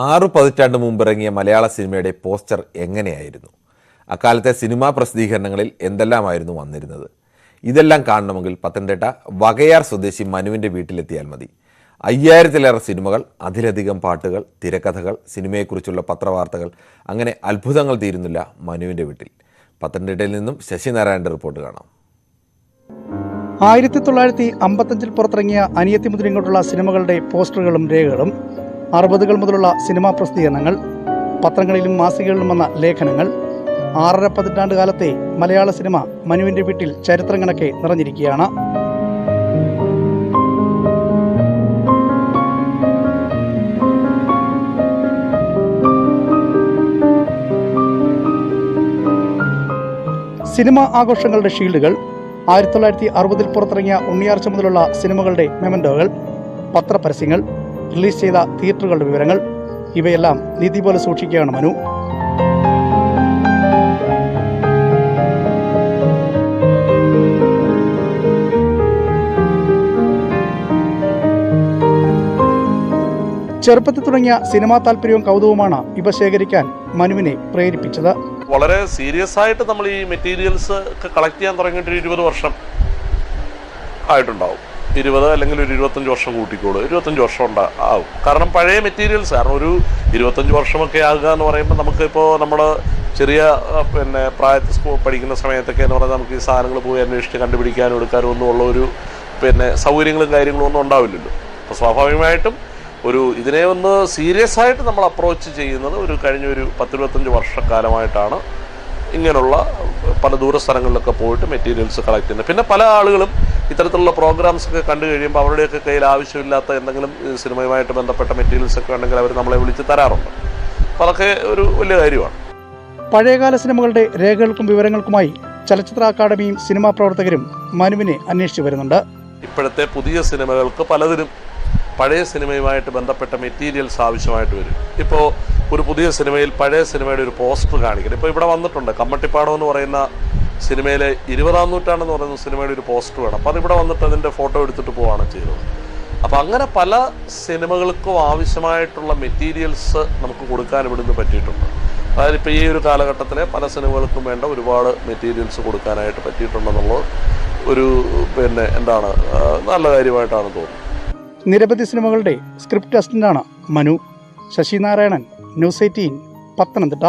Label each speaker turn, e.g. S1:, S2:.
S1: 6 പതിറ്റാണ്ട് മുമ്പിറങ്ങിയ മലയാള സിനിമയുടെ പോസ്റ്റർ എങ്ങനെയായിരുന്നു? അക്കാലത്തെ സിനിമാ പ്രസിദ്ധീകരണങ്ങളിൽ എന്തെല്ലാമായിരുന്നു വന്നിരുന്നത്? ഇതെല്ലാം കാണണമെങ്കിൽ പത്തനംതിട്ട വകയാർ സ്വദേശി മനുവിൻ്റെ വീട്ടിലെത്തിയാൽ മതി. 5000-ലേറെ സിനിമകൾ, അതിലധികം പാട്ടുകൾ, തിരക്കഥകൾ, സിനിമയെക്കുറിച്ചുള്ള പത്രവാർത്തകൾ, അങ്ങനെ അത്ഭുതങ്ങൾ തീരുന്നില്ല മനുവിൻ്റെ വീട്ടിൽ. പത്തനംതിട്ടയിൽ നിന്നും ശശിനാരായണൻ്റെ റിപ്പോർട്ട് കാണാം.
S2: 1955 പുറത്തിറങ്ങിയ അനിയത്തി മുതലിങ്ങോട്ടുള്ള സിനിമകളുടെ പോസ്റ്ററുകളും രേഖകളും, 60കൾ മുതലുള്ള സിനിമാ പ്രസിദ്ധീകരണങ്ങൾ, പത്രങ്ങളിലും മാസികകളിലും വന്ന ലേഖനങ്ങൾ, 6.5 പതിറ്റാണ്ട് കാലത്തെ മലയാള സിനിമ മനുവിൻ്റെ വീട്ടിൽ ചരിത്രം കണക്കെ നിറഞ്ഞിരിക്കുകയാണ്. സിനിമാ ആഘോഷങ്ങളുടെ ഷീൽഡുകൾ, 1960 പുറത്തിറങ്ങിയ ഉണ്ണിയാർച്ച മുതലുള്ള സിനിമകളുടെ മെമൻറ്റോകൾ, പത്രപരസ്യങ്ങൾ, റിലീസ് ചെയ്ത തിയേറ്ററുകളുടെ വിവരങ്ങൾ, ഇവയെല്ലാം നിധി പോലെ സൂക്ഷിക്കുകയാണ് മനു. ചെറുപ്പത്തിൽ തുടങ്ങിയ സിനിമാ താല്പര്യവും കൗതുകവുമാണ് ഇവ ശേഖരിക്കാൻ മനുവിനെ പ്രേരിപ്പിച്ചത്.
S3: വളരെ സീരിയസ് ആയിട്ട് നമ്മൾ ഈ മെറ്റീരിയൽസ് ഒക്കെ കളക്ട് ചെയ്യാൻ തുടങ്ങിയിട്ട് 20 വർഷം ആയിട്ടുണ്ടാവും. 20 അല്ലെങ്കിൽ ഒരു 25 വർഷം കൂട്ടിക്കോളൂ, 25 വർഷം ആവും. കാരണം പഴയ മെറ്റീരിയൽസ്, കാരണം ഒരു 25 വർഷമൊക്കെ ആകുക എന്ന് പറയുമ്പോൾ നമുക്കിപ്പോൾ നമ്മൾ ചെറിയ പ്രായത്തിൽ സ്കൂൾ പഠിക്കുന്ന സമയത്തൊക്കെ എന്ന് പറഞ്ഞാൽ നമുക്ക് ഈ സാധനങ്ങൾ പോയി അന്വേഷിച്ച് കണ്ടുപിടിക്കാനും എടുക്കാനും ഒന്നും ഉള്ള ഒരു സൗകര്യങ്ങളും കാര്യങ്ങളും ഒന്നും ഉണ്ടാവില്ലല്ലോ. അപ്പോൾ സ്വാഭാവികമായിട്ടും ഇതിനെ ഒന്ന് സീരിയസ് ആയിട്ട് നമ്മൾ അപ്രോച്ച് ചെയ്യുന്നത് കഴിഞ്ഞ ഒരു 10-25 വർഷക്കാലമായിട്ടാണ്. ഇങ്ങനെയുള്ള പല ദൂര സ്ഥലങ്ങളിലൊക്കെ പോയിട്ട് മെറ്റീരിയൽസ് കളക്ട് ചെയ്യുന്നത്. പിന്നെ പല ആളുകളും ഇത്തരത്തിലുള്ള പ്രോഗ്രാംസ് ഒക്കെ കണ്ടു കഴിയുമ്പോൾ അവരുടെയൊക്കെ കയ്യിൽ ആവശ്യമില്ലാത്ത എന്തെങ്കിലും സിനിമയുമായിട്ട് ബന്ധപ്പെട്ട മെറ്റീരിയൽസ് ഒക്കെ ഉണ്ടെങ്കിൽ അവർ നമ്മളെ വിളിച്ച് തരാറുണ്ട്. അപ്പോൾ അതൊക്കെ ഒരു വലിയ കാര്യമാണ്.
S2: പഴയകാല സിനിമകളുടെ രേഖകൾക്കും വിവരങ്ങൾക്കുമായി ചലച്ചിത്ര അക്കാദമിയും സിനിമാ പ്രവർത്തകരും മനുവിനെ അന്വേഷിച്ചു വരുന്നുണ്ട്.
S3: ഇപ്പോഴത്തെ പുതിയ സിനിമകൾക്ക് പലതിനും പഴയ സിനിമയുമായിട്ട് ബന്ധപ്പെട്ട മെറ്റീരിയൽസ് ആവശ്യമായിട്ട് വരും. ഇപ്പോൾ ഒരു പുതിയ സിനിമയിൽ പഴയ സിനിമയുടെ ഒരു പോസ്റ്റർ കാണിക്കണം. ഇപ്പോൾ ഇവിടെ വന്നിട്ടുണ്ട്, കമ്മട്ടിപ്പാടം എന്ന് പറയുന്ന സിനിമയിലെ 20-ാം നൂറ്റാണ്ടെന്ന് പറയുന്ന സിനിമയുടെ ഒരു പോസ്റ്റർ വേണം. അപ്പോൾ അതിവിടെ വന്നിട്ട് അതിൻ്റെ ഫോട്ടോ എടുത്തിട്ട് പോവുകയാണ് ചെയ്തത്. അപ്പോൾ അങ്ങനെ പല സിനിമകൾക്കും ആവശ്യമായിട്ടുള്ള മെറ്റീരിയൽസ് നമുക്ക് കൊടുക്കാൻ ഇവിടുന്ന് പറ്റിയിട്ടുണ്ട്. അതായത് ഇപ്പോൾ ഈ ഒരു കാലഘട്ടത്തിലെ പല സിനിമകൾക്കും വേണ്ട ഒരുപാട് മെറ്റീരിയൽസ് കൊടുക്കാനായിട്ട് പറ്റിയിട്ടുണ്ടെന്നുള്ളത് ഒരു നല്ല കാര്യമായിട്ടാണ് തോന്നുന്നത്.
S2: നിരവധി സിനിമകളുടെ സ്ക്രിപ്റ്റ് അസിസ്റ്റന്റാണ് മനു. ശശിനാരായണൻ, ന്യൂസ് 18, പത്തനംതിട്ട.